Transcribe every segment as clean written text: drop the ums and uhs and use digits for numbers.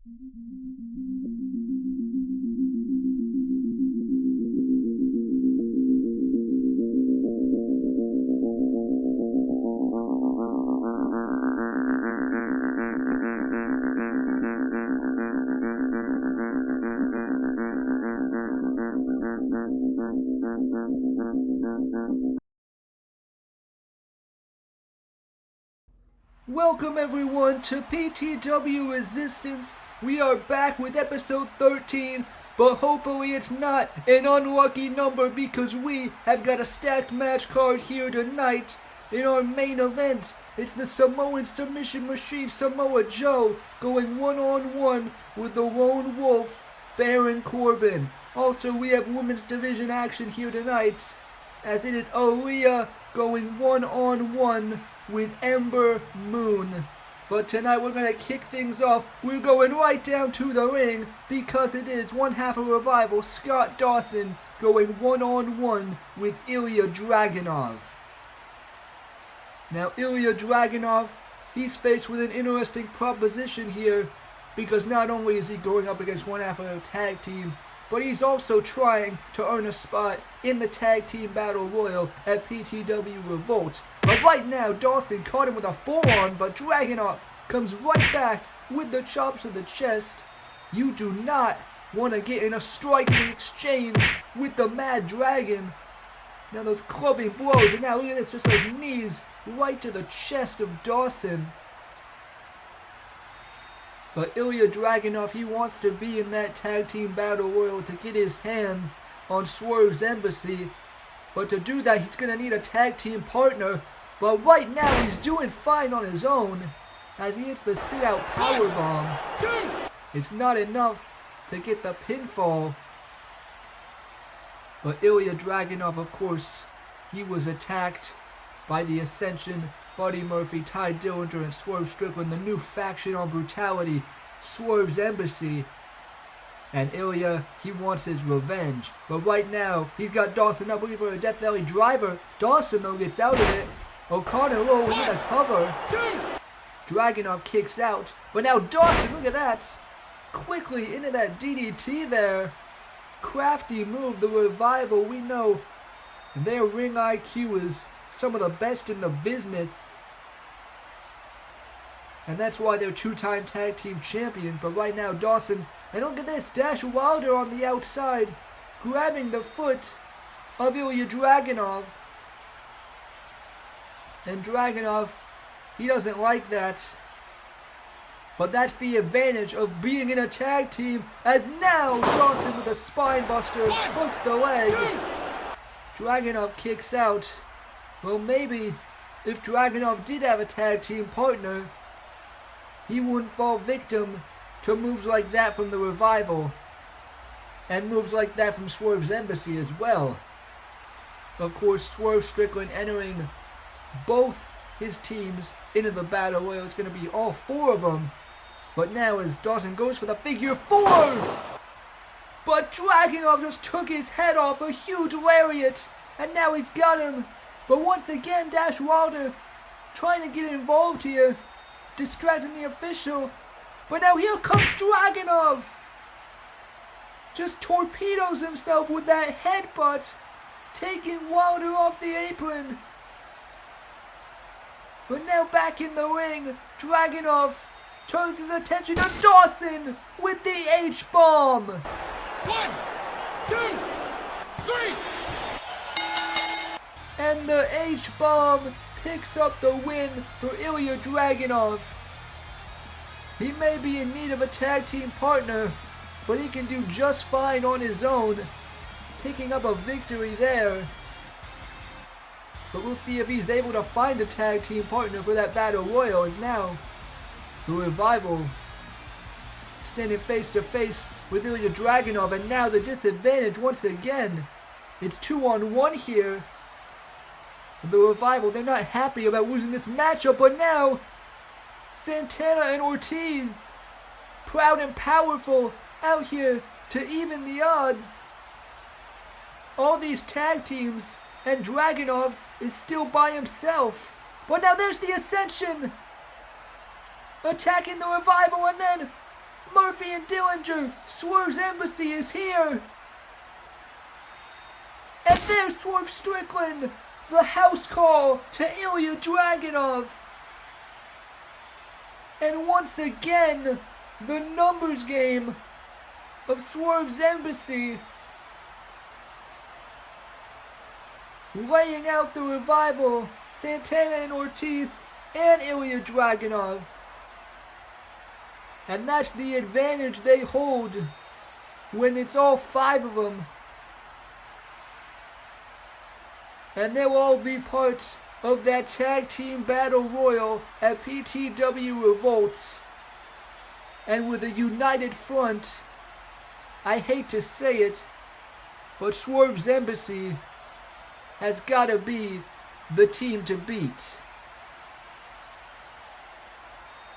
Welcome everyone to PTW Resistance. We are back with episode 13, but hopefully it's not an unlucky number because we have got a stacked match card here tonight. In our main event, it's the Samoan submission machine Samoa Joe going one-on-one with the lone wolf Baron Corbin. Also, we have women's division action here tonight, as it is Aliyah going one-on-one with Ember Moon. But tonight we're going to kick things off. We're going right down to the ring because it is one half of Revival, Scott Dawson, going one-on-one with Ilja Dragunov. Now Ilja Dragunov, he's faced with an interesting proposition here because not only is he going up against one half of a tag team, but he's also trying to earn a spot in the Tag Team Battle Royal at PTW Revolt. But right now, Dawson caught him with a forearm, but Dragunov comes right back with the chops to the chest. You do not want to get in a striking exchange with the Mad Dragon. Now those clubbing blows, and now look at this, just those knees right to the chest of Dawson. But Ilja Dragunov, he wants to be in that Tag Team Battle Royal to get his hands on Swerve's Embassy. But to do that, he's going to need a tag team partner. But right now, he's doing fine on his own as he hits the sit-out powerbomb. It's not enough to get the pinfall. But Ilja Dragunov, of course, he was attacked by the Ascension, Buddy Murphy, Ty Dillinger, and Swerve Strickland, the new faction on Brutality, Swerve's Embassy. And Ilja, he wants his revenge. But right now, he's got Dawson up looking for a Death Valley driver. Dawson, though, gets out of it. O'Connor, oh, we need a cover. Dragunov kicks out. But now Dawson, look at that. Quickly into that DDT there. Crafty move, the Revival, we know their ring IQ is some of the best in the business. And that's why they're two-time tag team champions. But right now, Dawson, and look at this, Dash Wilder on the outside, grabbing the foot of Ilja Dragunov. And Dragunov, he doesn't like that. But that's the advantage of being in a tag team, as now Dawson with a spine buster hooks the leg. Dragunov kicks out. Well, maybe if Dragunov did have a tag team partner, he wouldn't fall victim to moves like that from the Revival, and moves like that from Swerve's Embassy as well. Of course, Swerve Strickland entering both his teams into the Battle Royal. It's going to be all four of them. But now as Dawson goes for the figure four, but Dragunov just took his head off, a huge lariat, and now he's got him. But once again, Dash Wilder trying to get involved here, distracting the official. But now here comes Dragunov. Just torpedoes himself with that headbutt, taking Wilder off the apron. But now back in the ring, Dragunov turns his attention to Dawson with the H-bomb. 1, 2, 3. And the H-bomb picks up the win for Ilja Dragunov. He may be in need of a tag team partner, but he can do just fine on his own, picking up a victory there. But we'll see if he's able to find a tag team partner for that Battle Royal, as now the Revival standing face to face with Ilja Dragunov, and now the disadvantage once again. It's 2-on-1 here. The Revival, they're not happy about losing this matchup, but now Santana and Ortiz, proud and powerful, out here to even the odds. All these tag teams, and Dragunov is still by himself. But now there's the Ascension attacking the Revival, and then Murphy and Dillinger. Swerve's Embassy is here. And there's Swerve Strickland. The house call to Ilja Dragunov. And once again, the numbers game of Swerve's Embassy laying out the Revival, Santana and Ortiz, and Ilja Dragunov. And that's the advantage they hold when it's all 5 of them. And they'll all be part of that tag team battle royal at PTW Revolt. And with a united front, I hate to say it, but Swerve's Embassy has got to be the team to beat.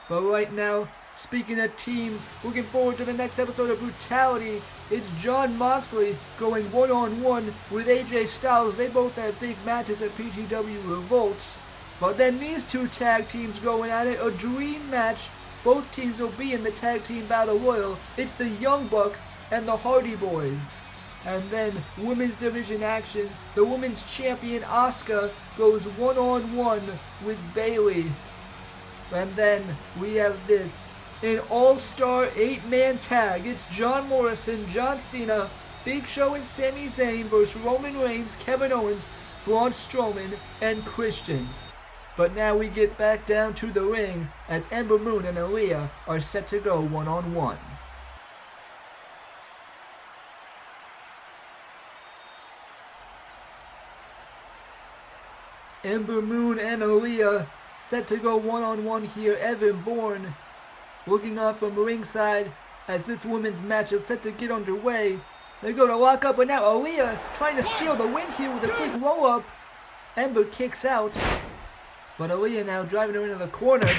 But right now, speaking of teams, looking forward to the next episode of Brutality. It's Jon Moxley going one-on-one with AJ Styles. They both have big matches at PTW Revolt. But then these two tag teams going at it, a dream match. Both teams will be in the tag team battle royal. It's the Young Bucks and the Hardy Boys. And then women's division action. The women's champion Asuka goes one-on-one with Bayley. And then we have this, an all-star 8-man tag. It's John Morrison, John Cena, Big Show and Sami Zayn versus Roman Reigns, Kevin Owens, Braun Strowman, and Christian. But now we get back down to the ring as Ember Moon and Aliyah are set to go one-on-one. Ember Moon and Aliyah set to go one-on-one here. Evan Bourne looking on from ringside as this women's match is set to get underway. They're going to lock up, but now Aliyah trying to steal the win here with a quick roll-up. Ember kicks out, but Aliyah now driving her into the corner.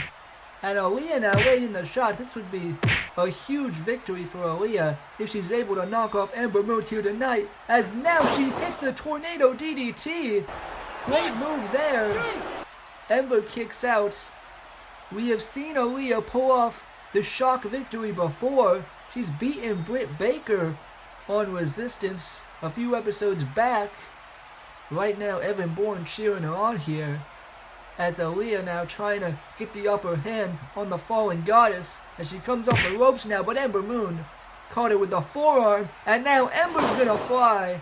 And Aliyah now waiting the shots. This would be a huge victory for Aliyah if she's able to knock off Ember Moon here tonight, as now she hits the Tornado DDT. Great move there. Ember kicks out. We have seen Aliyah pull off the shock victory before. She's beaten Britt Baker on Resistance a few episodes back. Right now, Evan Bourne cheering her on here, as Aliyah now trying to get the upper hand on the Fallen Goddess as she comes off the ropes now, but Ember Moon caught her with the forearm, and now Ember's gonna fly.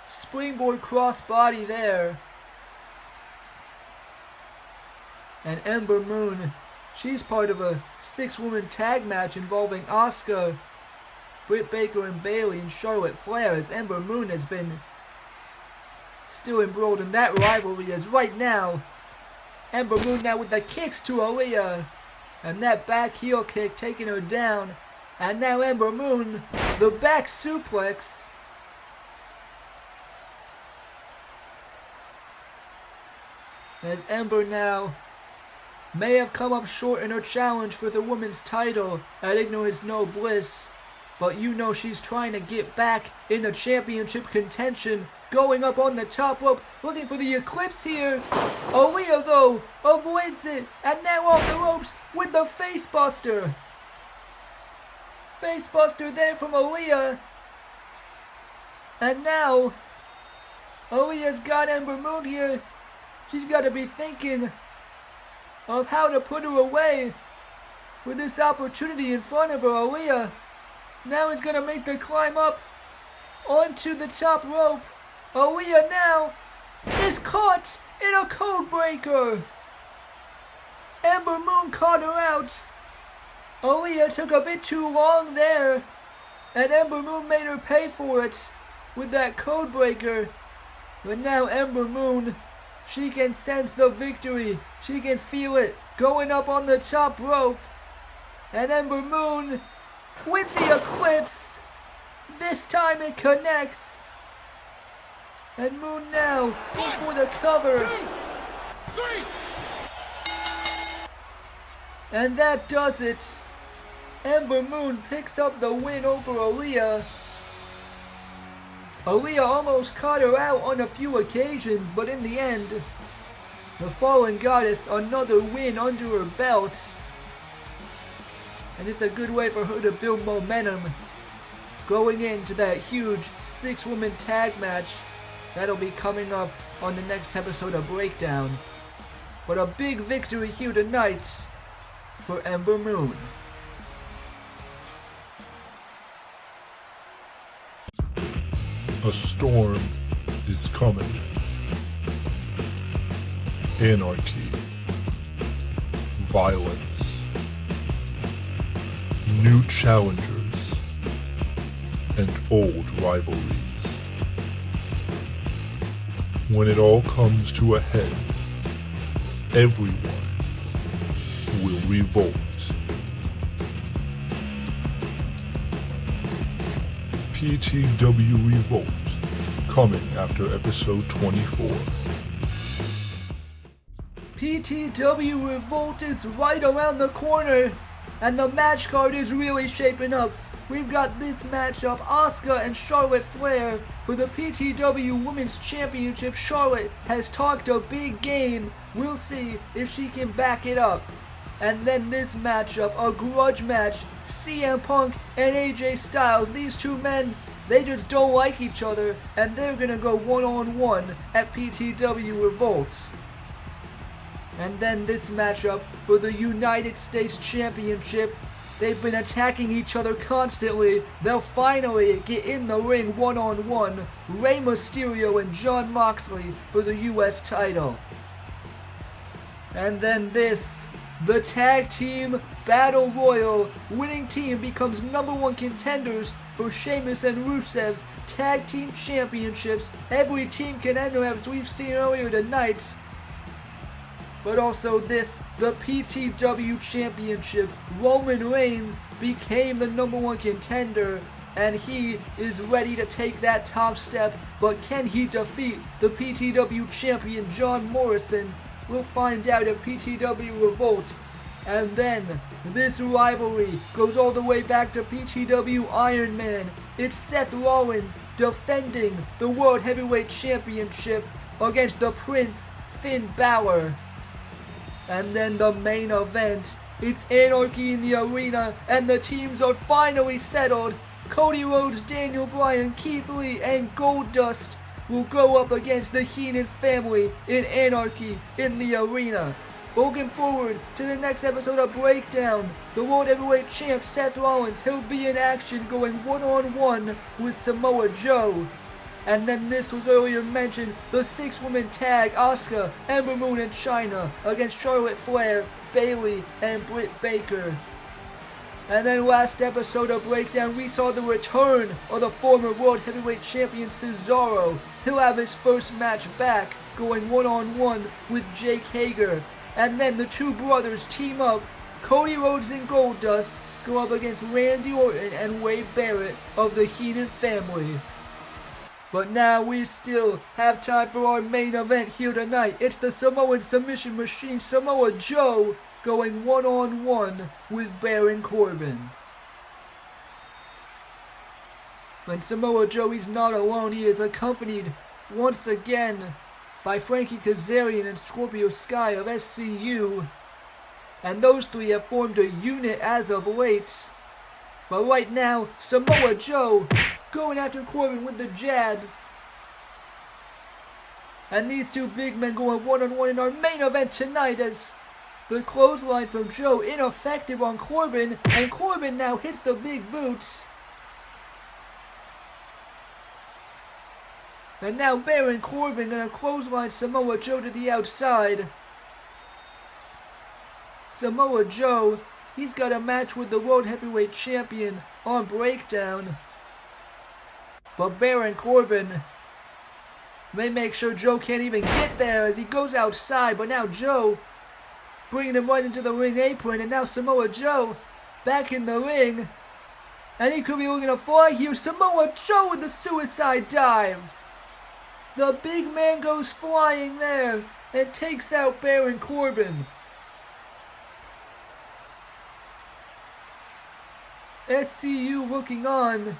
Springboard crossbody there. And Ember Moon, she's part of a 6-woman tag match involving Asuka, Britt Baker and Bayley and Charlotte Flair, as Ember Moon has been still embroiled in that rivalry, as right now Ember Moon now with the kicks to Aliyah, and that back heel kick taking her down, and now Ember Moon, the back suplex. As Ember now may have come up short in her challenge for the women's title at Ignorance No Bliss, but you know she's trying to get back in the championship contention, going up on the top rope, looking for the Eclipse here. Aliyah though avoids it, and now off the ropes with the face buster. Face buster there from Aliyah. And now Aliyah's got Ember Moon here. She's got to be thinking of how to put her away with this opportunity in front of her. Aliyah now is going to make the climb up onto the top rope. Aliyah now is caught in a code breaker. Ember Moon caught her out. Aliyah took a bit too long there, and Ember Moon made her pay for it with that code breaker. But now Ember Moon, she can sense the victory. She can feel it going up on the top rope. And Ember Moon with the Eclipse. This time it connects. And Moon now in for the cover. 2, 3. And that does it. Ember Moon picks up the win over Aliyah. Aliyah almost caught her out on a few occasions, but in the end, the Fallen Goddess, another win under her belt. And it's a good way for her to build momentum going into that huge 6-woman tag match that'll be coming up on the next episode of Breakdown. But a big victory here tonight for Ember Moon. A storm is coming. Anarchy, violence, new challengers, and old rivalries. When it all comes to a head, everyone will revolt. PTW Revolt, coming after episode 24. PTW Revolt is right around the corner, and the match card is really shaping up. We've got this matchup, Asuka and Charlotte Flair, for the PTW Women's Championship. Charlotte has talked a big game. We'll see if she can back it up. And then this matchup, a grudge match, CM Punk and AJ Styles. These two men, they just don't like each other, and they're gonna go one-on-one at PTW Revolt. And then this matchup for the United States Championship. They've been attacking each other constantly. They'll finally get in the ring one-on-one. Rey Mysterio and Jon Moxley for the US title. And then this, the Tag Team Battle Royal. Winning team becomes #1 contenders for Sheamus and Rusev's Tag Team Championships. Every team can enter, as we've seen earlier tonight. But also this, the PTW Championship. Roman Reigns became the #1 contender, and he is ready to take that top step. But can he defeat the PTW Champion John Morrison? We'll find out at PTW Revolt. And then this rivalry goes all the way back to PTW Iron Man. It's Seth Rollins defending the World Heavyweight Championship against the Prince, Finn Balor. And then the main event, it's Anarchy in the Arena, and the teams are finally settled. Cody Rhodes, Daniel Bryan, Keith Lee, and Goldust will go up against the Heenan family in Anarchy in the Arena. Looking forward to the next episode of Breakdown. The World Heavyweight Champ Seth Rollins, he'll be in action going one-on-one with Samoa Joe. And then this was earlier mentioned, the 6-woman tag, Asuka, Ember Moon, and Chyna against Charlotte Flair, Bayley, and Britt Baker. And then last episode of Breakdown, we saw the return of the former World Heavyweight Champion Cesaro. He'll have his first match back, going one-on-one with Jake Hager. And then the two brothers team up. Cody Rhodes and Goldust go up against Randy Orton and Wade Barrett of the Heenan family. But now we still have time for our main event here tonight. It's the Samoan submission machine, Samoa Joe, going one-on-one with Baron Corbin. When Samoa Joe is not alone, he is accompanied once again by Frankie Kazarian and Scorpio Sky of SCU. And those three have formed a unit as of late. But right now, Samoa Joe going after Corbin with the jabs. And these two big men going one-on-one in our main event tonight, as the clothesline from Joe ineffective on Corbin, and Corbin now hits the big boots. And now Baron Corbin gonna clothesline Samoa Joe to the outside. Samoa Joe, he's got a match with the World Heavyweight Champion on Breakdown. But Baron Corbin may make sure Joe can't even get there as he goes outside. But now Joe bringing him right into the ring apron. And now Samoa Joe back in the ring. And he could be looking to fly here. Samoa Joe with the suicide dive. The big man goes flying there and takes out Baron Corbin. SCU looking on.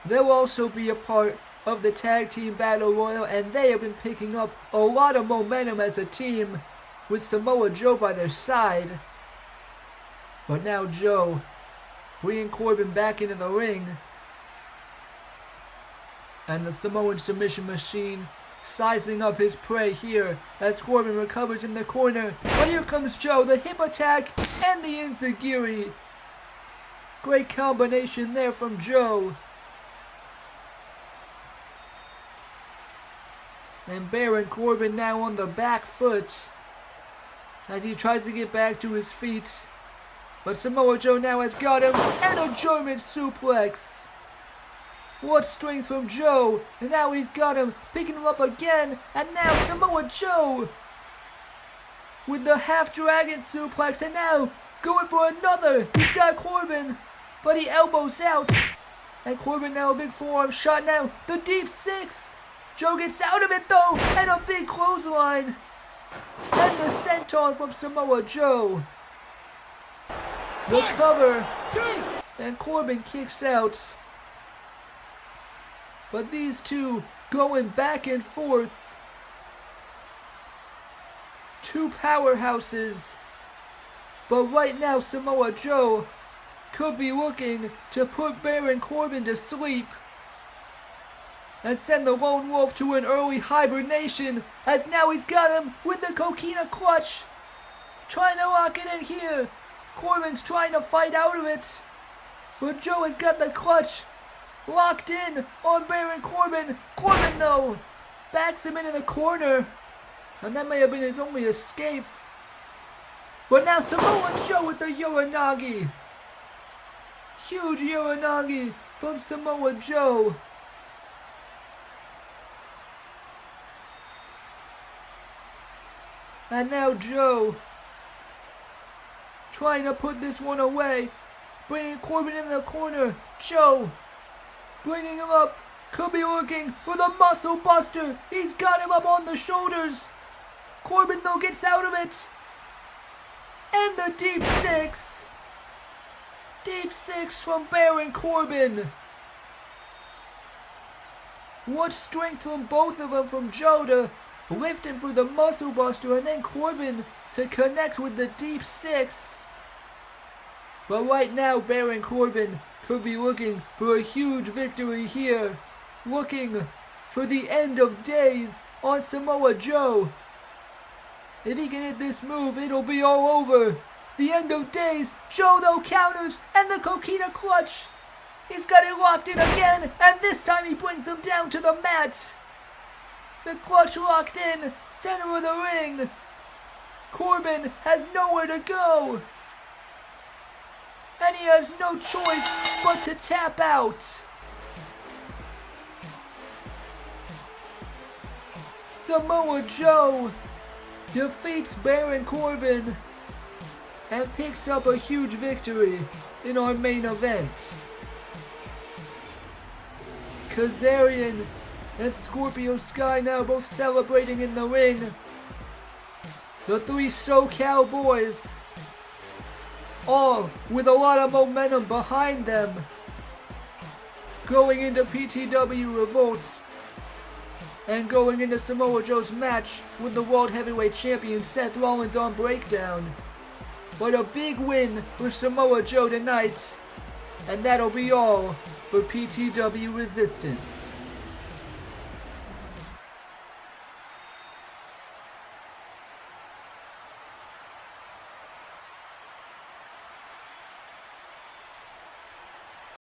They'll also be a part of the Tag Team Battle Royal, and they have been picking up a lot of momentum as a team with Samoa Joe by their side. But now Joe bringing Corbin back into the ring. And the Samoan submission machine sizing up his prey here as Corbin recovers in the corner. But here comes Joe, the hip attack and the enziguri. Great combination there from Joe. And Baron Corbin now on the back foot as he tries to get back to his feet. But Samoa Joe now has got him, and a German suplex. What strength from Joe, and now he's got him, picking him up again, and now Samoa Joe with the half dragon suplex, and now going for another. He's got Corbin, but he elbows out, and Corbin now a big forearm shot now, the deep six. Joe gets out of it though, and a big clothesline, and the senton from Samoa Joe. The cover, and Corbin kicks out. But these two going back and forth. Two powerhouses. But right now Samoa Joe could be looking to put Baron Corbin to sleep and send the Lone Wolf to an early hibernation, as now he's got him with the coquina clutch. Trying to lock it in here. Corbin's trying to fight out of it, but Joe has got the clutch locked in on Baron Corbin. Corbin though backs him into the corner, and that may have been his only escape. But now Samoa Joe with the Uranagi. Huge Uranagi from Samoa Joe. And now Joe trying to put this one away, bringing Corbin in the corner. Joe bringing him up, could be looking for the muscle buster. He's got him up on the shoulders. Corbin though gets out of it, and the deep six. Deep six from Baron Corbin. What strength from both of them, from Joe to lift him for the muscle buster, and then Corbin to connect with the deep six. But right now Baron Corbin could be looking for a huge victory here, looking for the end of days on Samoa Joe. If he can hit this move, it'll be all over. The end of days. Joe though counters, and the coquina clutch. He's got it locked in again, and this time he brings him down to the mat. The clutch locked in, center of the ring. Corbin has nowhere to go, and he has no choice but to tap out. Samoa Joe defeats Baron Corbin and picks up a huge victory in our main event. Kazarian and Scorpio Sky now both celebrating in the ring. The three SoCal boys, all with a lot of momentum behind them, going into PTW Revolts and going into Samoa Joe's match with the World Heavyweight Champion Seth Rollins on Breakdown. But a big win for Samoa Joe tonight, and that'll be all for PTW Resistance.